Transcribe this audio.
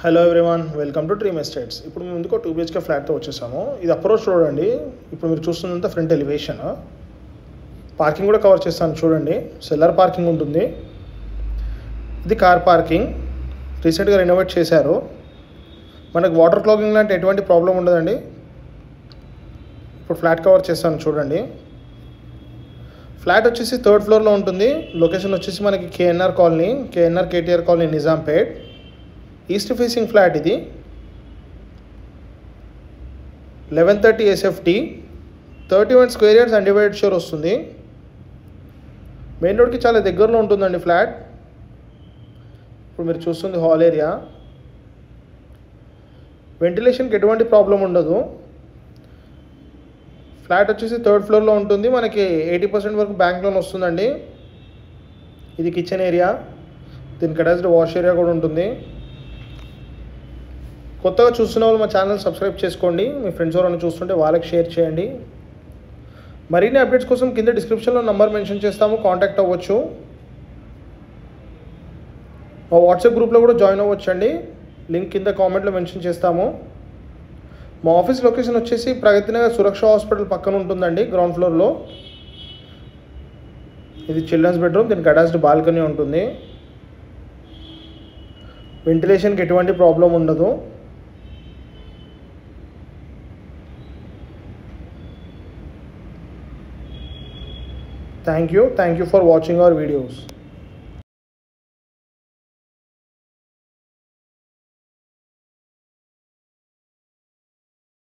Hello everyone, welcome to dream estates. ఇప్పుడు మేము ముందుకు 2 BHK ఫ్లాట్తో వచ్చేసాము. ఇది అప్రోచ్ రోడ్ అండి. ఇప్పుడు మీరు చూస్తున్నంత ఫ్రంట్ ఎలివేషన్. పార్కింగ్ కూడా కవర్ చేస్తాను చూడండి. సెల్లర్ పార్కింగ్ ఉంటుంది. ఇది కార్ పార్కింగ్. రీసెంట్గా రెనోవేట్ చేశారు. మనకు వాటర్ క్లాగింగ్ లాంటి ఎటువంటి ప్రాబ్లం ఉండదండి. ఇప్పుడు ఫ్లాట్ కవర్ చేస్తాను చూడండి. ఫ్లాట్ వచ్చేసి 3rd ఫ్లోర్లో ఉంటుంది. లొకేషన్ వచ్చేసి మనకి KNR colony, KTR colony, Nizampet. East facing flat ఇది. 1130 SFT, 31 స్క్వేర్ యార్డ్స్ అన్డివైడెడ్ షోర్ వస్తుంది. మెయిన్ రోడ్కి చాలా దగ్గరలో ఉంటుందండి ఫ్లాట్. ఇప్పుడు మీరు చూస్తుంది హాల్ ఏరియా. వెంటిలేషన్కి ఎటువంటి ప్రాబ్లం ఉండదు. ఫ్లాట్ వచ్చేసి 3rd ఫ్లోర్లో ఉంటుంది. మనకి 80% వరకు బ్యాంక్ లోన్ వస్తుందండి. ఇది కిచెన్ ఏరియా. దీనికి అటాచ్డ్ వాష్ ఏరియా కూడా ఉంటుంది. కొత్తగా చూస్తున్న వాళ్ళు మా ఛానల్ సబ్స్క్రైబ్ చేసుకోండి. మీ ఫ్రెండ్స్ ఎవరైనా చూస్తుంటే వాళ్ళకి షేర్ చేయండి. మరిన్ని అప్డేట్స్ కోసం కింద డిస్క్రిప్షన్లో నంబర్ మెన్షన్ చేస్తాము, కాంటాక్ట్ అవ్వచ్చు. మా వాట్సాప్ గ్రూప్లో కూడా జాయిన్ అవ్వచ్చు అండి. లింక్ కింద కామెంట్లో మెన్షన్ చేస్తాము. మా ఆఫీస్ లొకేషన్ వచ్చేసి ప్రగతి నగర్ సురక్ష హాస్పిటల్ పక్కన ఉంటుందండి, గ్రౌండ్ ఫ్లోర్లో. ఇది చిల్డ్రన్స్ బెడ్రూమ్. దీనికి అటాచ్డ్ బాల్కనీ ఉంటుంది. వెంటిలేషన్కి ఎటువంటి ప్రాబ్లం ఉండదు. Thank you for watching our videos.